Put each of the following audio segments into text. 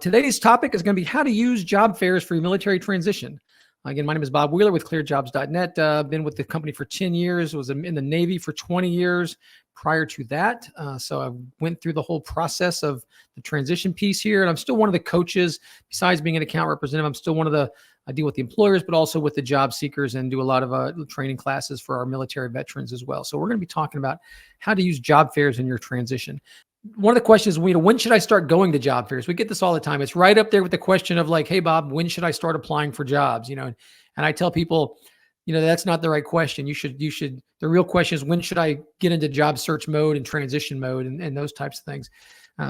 Today's topic is going to be how to use job fairs for your military transition. Again, my name is Bob Wheeler with ClearedJobs.Net. Been with the company for 10 years, was in the Navy for 20 years prior to that. So I went through the whole process of the transition piece here. And I'm still one of the coaches. Besides being an account representative, I'm still I deal with the employers, but also with the job seekers and do a lot of training classes for our military veterans as well. So we're going to be talking about how to use job fairs in your transition. One of the questions is, when should I start going to job fairs? We get this all the time. It's right up there with the question of like, hey, Bob, when should I start applying for jobs? And I tell people, that's not the right question. The real question is, when should I get into job search mode and transition mode and those types of things?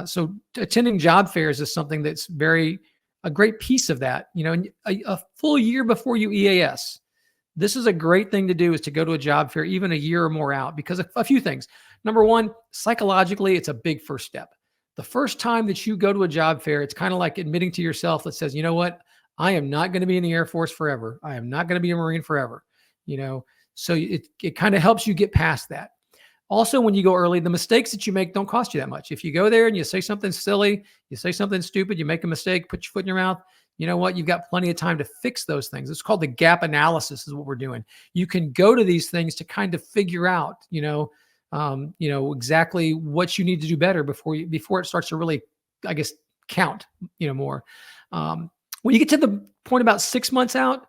So attending job fairs is something that's a great piece of that, a full year before you EAS. This is a great thing to do, is to go to a job fair even a year or more out, because of a few things. Number one, psychologically, it's a big first step. The first time that you go to a job fair, it's kind of like admitting to yourself that says, you know what, I am not going to be in the Air Force forever. I am not going to be a Marine forever. So it kind of helps you get past that. Also, when you go early, the mistakes that you make don't cost you that much. If you go there and you say something silly, you say something stupid, you make a mistake, put your foot in your mouth, you know what? You've got plenty of time to fix those things. It's called the gap analysis is what we're doing. You can go to these things to kind of figure out, exactly what you need to do better before it starts to really, I guess, count, more. When you get to the point about 6 months out,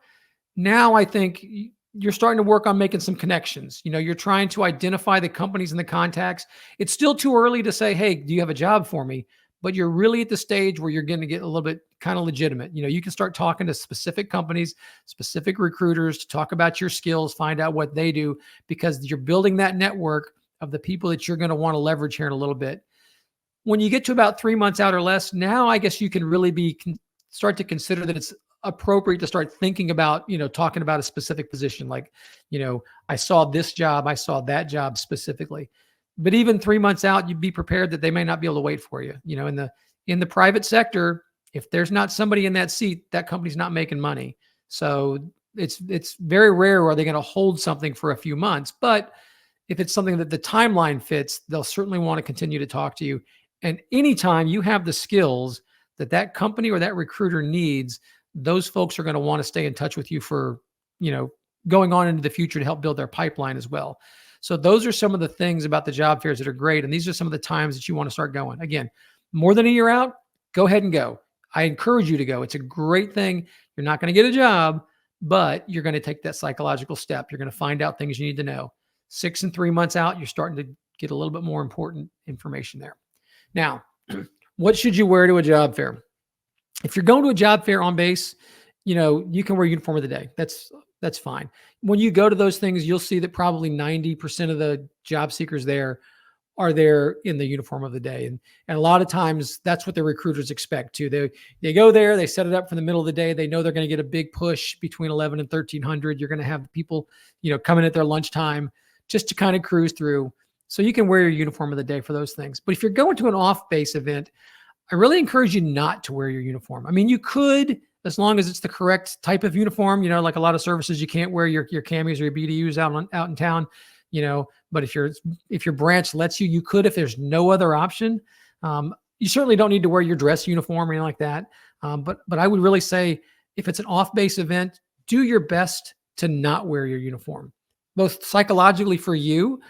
now I think you're starting to work on making some connections. You're trying to identify the companies and the contacts. It's still too early to say, hey, do you have a job for me? But you're really at the stage where you're going to get a little bit kind of legitimate. You can start talking to specific companies, specific recruiters to talk about your skills, find out what they do, because you're building that network of the people that you're going to want to leverage here in a little bit. When you get to about 3 months out or less, now I guess you can really start to consider that it's appropriate to start thinking about, talking about a specific position. Like, I saw this job, I saw that job specifically. But even 3 months out, you'd be prepared that they may not be able to wait for you. In the private sector, if there's not somebody in that seat, that company's not making money. So it's very rare are they going to hold something for a few months. But if it's something that the timeline fits, they'll certainly want to continue to talk to you. And anytime you have the skills that company or that recruiter needs, those folks are going to want to stay in touch with you for, going on into the future to help build their pipeline as well. So those are some of the things about the job fairs that are great. And these are some of the times that you want to start going. Again, more than a year out, go ahead and go. I encourage you to go. It's a great thing. You're not going to get a job, but you're going to take that psychological step. You're going to find out things you need to know. 6 and 3 months out, you're starting to get a little bit more important information there. Now, what should you wear to a job fair? If you're going to a job fair on base, you can wear uniform of the day. That's fine. When you go to those things, you'll see that probably 90% of the job seekers there are there in the uniform of the day. And a lot of times that's what the recruiters expect too. They go there, they set it up for the middle of the day. They know they're going to get a big push between 11 and 1300. You're going to have people, coming at their lunchtime just to kind of cruise through. So you can wear your uniform of the day for those things. But if you're going to an off-base event, I really encourage you not to wear your uniform. I mean, you could, as long as it's the correct type of uniform, like a lot of services, you can't wear your camis or your BDUs out in town, but if your branch lets you, you could, if there's no other option. You certainly don't need to wear your dress uniform or anything like that. But I would really say, if it's an off-base event, do your best to not wear your uniform, both psychologically for you,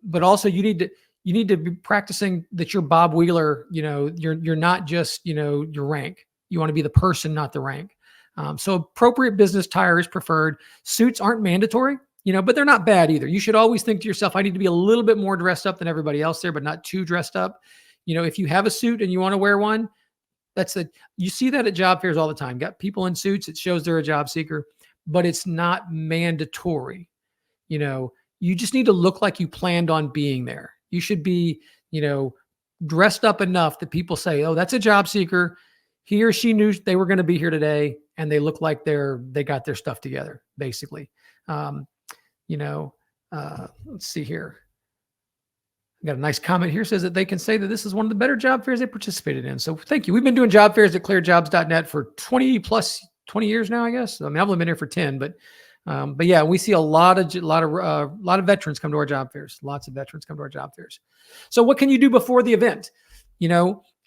but also you need to be practicing that you're Bob Wheeler, you're not just, your rank. You want to be the person, not the rank. So appropriate business attire is preferred. Suits aren't mandatory, but they're not bad either. You should always think to yourself, I need to be a little bit more dressed up than everybody else there, but not too dressed up. If you have a suit and you want to wear one, you see that at job fairs all the time. Got people in suits. It shows they're a job seeker, but it's not mandatory. You just need to look like you planned on being there. You should be, dressed up enough that people say, oh, that's a job seeker. He or she knew they were going to be here today, and they look like they got their stuff together, basically. Let's see here. I got a nice comment here, says that they can say that this is one of the better job fairs they participated in. So thank you. We've been doing job fairs at ClearedJobs.net for 20 years now, I guess. I mean, I've only been here for 10, but yeah, we see a lot of veterans come to our job fairs. Lots of veterans come to our job fairs. So what can you do before the event?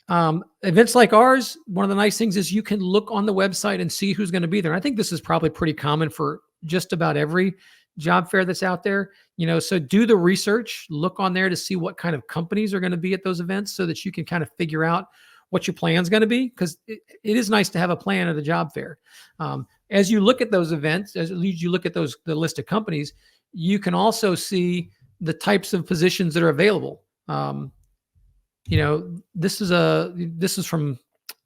Events like ours, one of the nice things is you can look on the website and see who's going to be there. And I think this is probably pretty common for just about every job fair that's out there. So do the research, look on there to see what kind of companies are going to be at those events so that you can kind of figure out what your plan is going to be. Because it is nice to have a plan at a job fair. As you look at those events, as you look at the list of companies, you can also see the types of positions that are available. This is from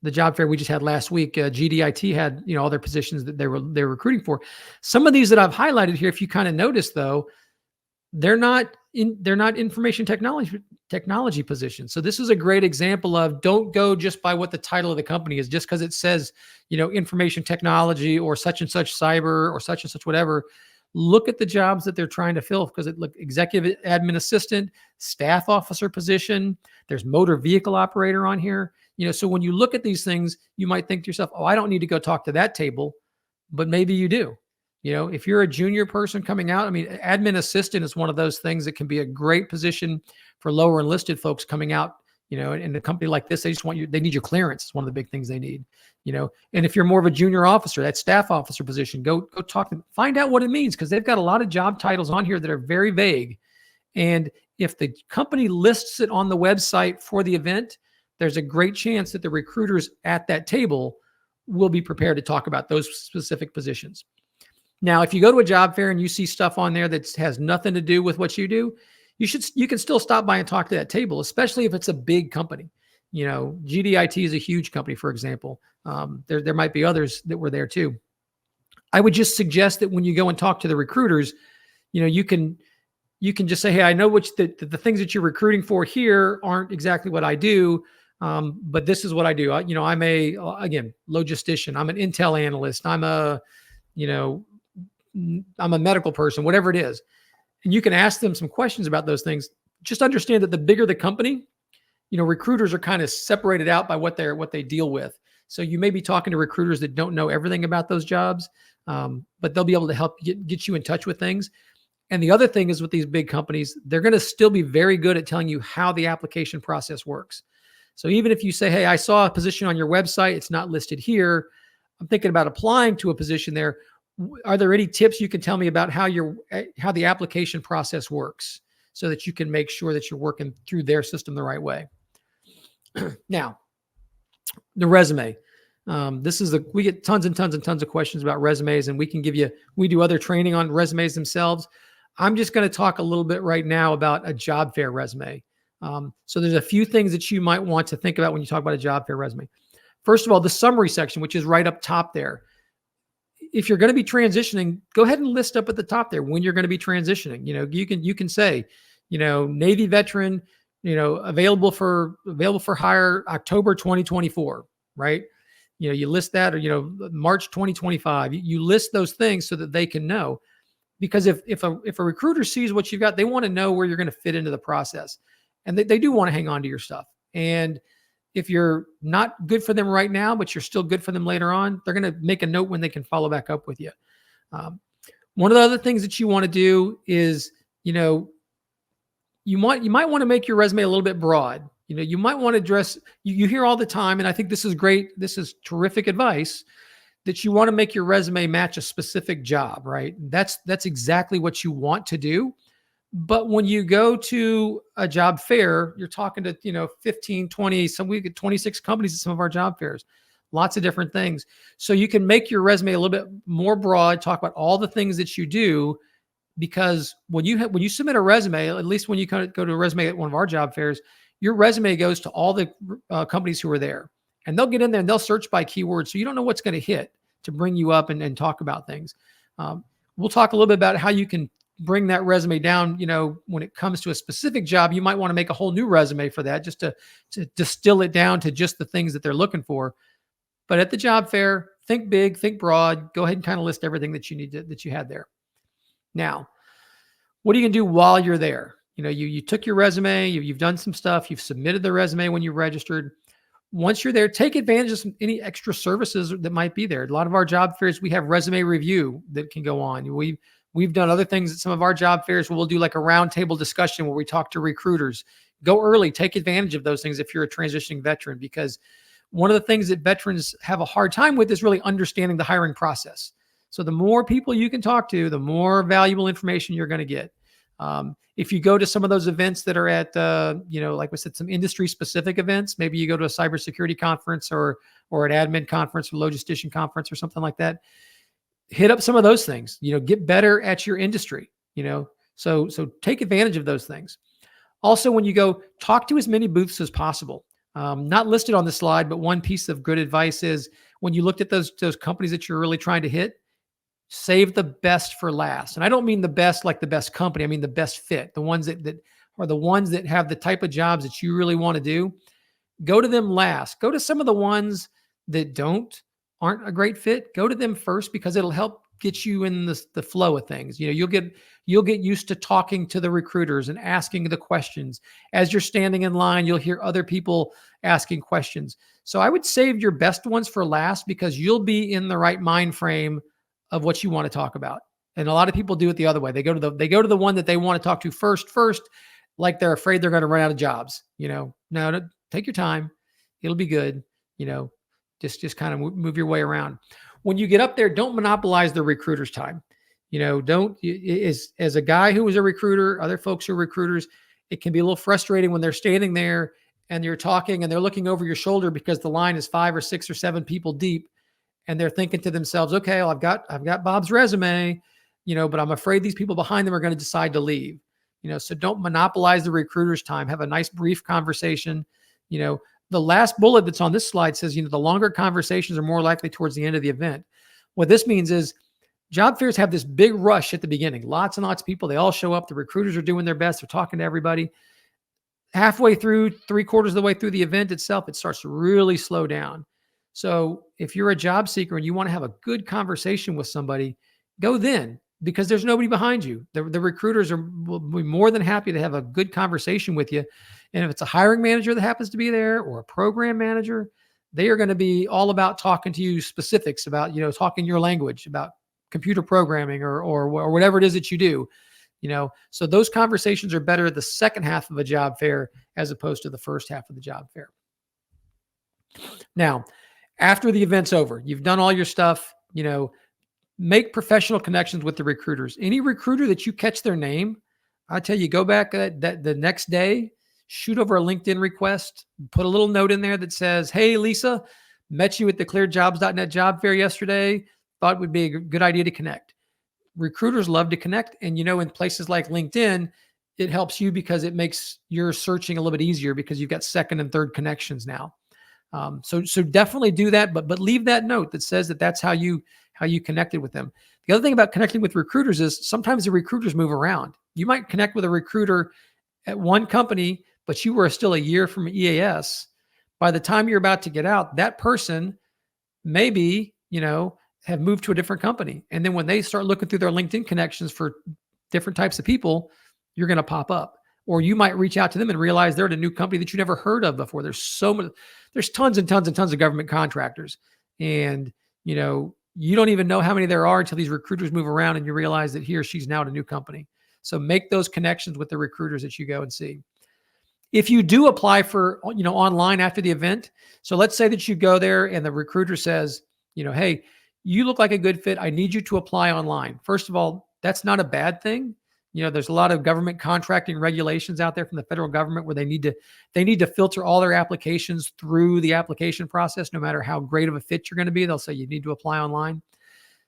the job fair we just had last week. GDIT had, all their positions that they're recruiting for. Some of these that I've highlighted here, if you kind of notice though, they're not information technology positions. So this is a great example of, don't go just by what the title of the company is, just because it says, information technology or such and such cyber or such and such whatever. Look at the jobs that they're trying to fill, because it look executive admin assistant, staff officer position. There's motor vehicle operator on here. So when you look at these things, you might think to yourself, oh, I don't need to go talk to that table, but maybe you do. If you're a junior person coming out, admin assistant is one of those things that can be a great position for lower enlisted folks coming out. In a company like this, they need your clearance. It's one of the big things they need. And if you're more of a junior officer, that staff officer position, go talk to them, find out what it means, because they've got a lot of job titles on here that are very vague. And if the company lists it on the website for the event, there's a great chance that the recruiters at that table will be prepared to talk about those specific positions. Now, if you go to a job fair and you see stuff on there that has nothing to do with what you do, you can still stop by and talk to that table, especially if it's a big company. GDIT is a huge company, for example. There might be others that were there too. I would just suggest that when you go and talk to the recruiters, you can just say, hey, I know the things that you're recruiting for here aren't exactly what I do, but this is what I do. I'm again, logistician. I'm an intel analyst. I'm a medical person, whatever it is. And you can ask them some questions about those things. Just understand that the bigger the company, recruiters are kind of separated out by what they deal with. So you may be talking to recruiters that don't know everything about those jobs, but they'll be able to help get you in touch with things. And the other thing is, with these big companies, they're going to still be very good at telling you how the application process works. So even if you say, hey, I saw a position on your website, it's not listed here, I'm thinking about applying to a position there. Are there any tips you can tell me about how the application process works, so that you can make sure that you're working through their system the right way? Now, the resume. We get tons and tons and tons of questions about resumes, and we do other training on resumes themselves. I'm just going to talk a little bit right now about a job fair resume. So there's a few things that you might want to think about when you talk about a job fair resume. First of all, the summary section, which is right up top there. If you're going to be transitioning, go ahead and list up at the top there when you're going to be transitioning. You can say, Navy veteran, available for hire October 2024, right? You list that, or March 2025. You list those things so that they can know, because if a recruiter sees what you've got, they want to know where you're going to fit into the process, and they do want to hang on to your stuff. And if you're not good for them right now, but you're still good for them later on, they're going to make a note when they can follow back up with you. One of the other things that you want to do is, you might want to make your resume a little bit broad. You might want to address, you hear all the time, and I think this is great. This is terrific advice, that you want to make your resume match a specific job, right? That's exactly what you want to do. But when you go to a job fair, you're talking to, 15, 20, we get 26 companies at some of our job fairs, lots of different things. So you can make your resume a little bit more broad, talk about all the things that you do, because when you submit a resume, at least when you go to a resume at one of our job fairs, your resume goes to all the companies who are there, and they'll get in there and they'll search by keywords. So you don't know what's going to hit to bring you up and talk about things. We'll talk a little bit about how you can bring that resume down. When it comes to a specific job, you might want to make a whole new resume for that, just to distill it down to just the things that they're looking for. But at the job fair, think big, think broad, go ahead and kind of list everything that you had there. Now, what are you going to do while you're there? You took your resume, you've done some stuff, you've submitted the resume when you registered. Once you're there, take advantage of any extra services that might be there. A lot of our job fairs, we have resume review that can go on. We've done other things at some of our job fairs where we'll do like a roundtable discussion where we talk to recruiters, go early, take advantage of those things if you're a transitioning veteran, because one of the things that veterans have a hard time with is really understanding the hiring process. So the more people you can talk to, the more valuable information you're going to get. If you go to some of those events that are at, like we said, some industry specific events, maybe you go to a cybersecurity conference or an admin conference or logistician conference or something like that, hit up some of those things, get better at your industry, so take advantage of those things. Also, when you go, talk to as many booths as possible. Not listed on the slide, but one piece of good advice is when you looked at those companies that you're really trying to hit, save the best for last. And I don't mean the best like the best company. I mean the best fit, the ones that are the ones that have the type of jobs that you really want to do. Go to them last. Go to some of the ones that aren't a great fit. Go to them first, because it'll help get you in the flow of things. You'll get used to talking to the recruiters and asking the questions. As you're standing in line, you'll hear other people asking questions. So I would save your best ones for last, because you'll be in the right mind frame of what you want to talk about. And a lot of people do it the other way. They go to the one that they want to talk to first, like they're afraid they're going to run out of jobs. No, take your time. It'll be good. Just kind of move your way around. When you get up there, don't monopolize the recruiter's time. Don't, as a guy who was a recruiter, other folks who are recruiters, it can be a little frustrating when they're standing there and you're talking and they're looking over your shoulder because the line is 5 or 6 or 7 people deep. And they're thinking to themselves, okay, well, I've got Bob's resume, but I'm afraid these people behind them are going to decide to leave. So don't monopolize the recruiter's time. Have a nice brief conversation. The last bullet that's on this slide says, the longer conversations are more likely towards the end of the event. What this means is job fairs have this big rush at the beginning. Lots and lots of people, they all show up. The recruiters are doing their best. They're talking to everybody. Halfway through, 3/4 of the way through the event itself, it starts to really slow down. So if you're a job seeker and you want to have a good conversation with somebody, go then, because there's nobody behind you. The recruiters will be more than happy to have a good conversation with you. And if it's a hiring manager that happens to be there or a program manager, they are going to be all about talking to you specifics about, talking your language, about computer programming or whatever it is that you do. So those conversations are better at the second half of a job fair as opposed to the first half of the job fair. Now, after the event's over, you've done all your stuff, make professional connections with the recruiters. Any recruiter that you catch their name, I tell you, go back the next day, shoot over a LinkedIn request, put a little note in there that says, hey, Lisa, met you at the ClearedJobs.Net job fair yesterday. Thought it would be a good idea to connect. Recruiters love to connect. And, in places like LinkedIn, it helps you because it makes your searching a little bit easier because you've got second and third connections now. So definitely do that, but leave that note that says that's how you connected with them. The other thing about connecting with recruiters is sometimes the recruiters move around. You might connect with a recruiter at one company, but you were still a year from EAS. By the time you're about to get out, that person maybe, have moved to a different company. And then when they start looking through their LinkedIn connections for different types of people, you're going to pop up. Or you might reach out to them and realize they're at a new company that you never heard of before. There's tons and tons and tons of government contractors. And, you don't even know how many there are until these recruiters move around and you realize that he or she's now at a new company. So make those connections with the recruiters that you go and see. If you do apply for, online after the event, so let's say that you go there and the recruiter says, hey, you look like a good fit. I need you to apply online. First of all, that's not a bad thing. There's a lot of government contracting regulations out there from the federal government where they need to filter all their applications through the application process. No matter how great of a fit you're going to be, they'll say you need to apply online.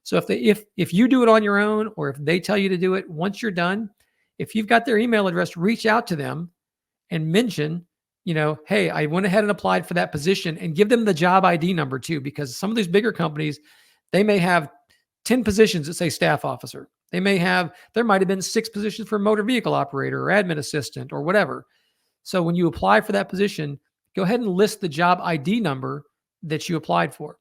So if you do it on your own, or if they tell you to do it, once you're done, if you've got their email address, reach out to them and mention, hey, I went ahead and applied for that position, and give them the job ID number too, because some of these bigger companies, they may have 10 positions that say staff officer. There might have been 6 positions for motor vehicle operator or admin assistant or whatever. So when you apply for that position, go ahead and list the job ID number that you applied for.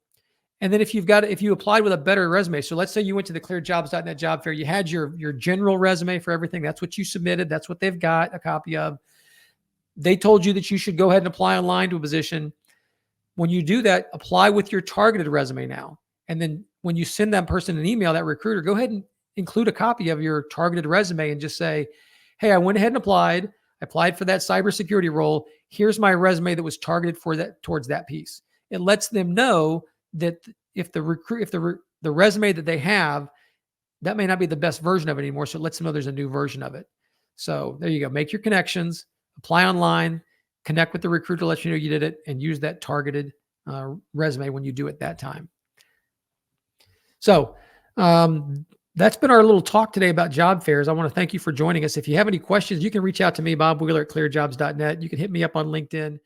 And then if you applied with a better resume, so let's say you went to the ClearedJobs.Net job fair, you had your general resume for everything. That's what you submitted. That's what they've got a copy of. They told you that you should go ahead and apply online to a position. When you do that, apply with your targeted resume now. And then when you send that person an email, that recruiter, go ahead and include a copy of your targeted resume and just say, hey, I went ahead and applied. I applied for that cybersecurity role. Here's my resume that was targeted for that towards that piece. It lets them know that if the resume that they have, that may not be the best version of it anymore. So it lets them know there's a new version of it. So there you go. Make your connections, apply online, connect with the recruiter, let you know you did it, and use that targeted resume when you do it that time. So that's been our little talk today about job fairs. I want to thank you for joining us. If you have any questions, you can reach out to me, Bob Wheeler at ClearedJobs.Net. You can hit me up on LinkedIn.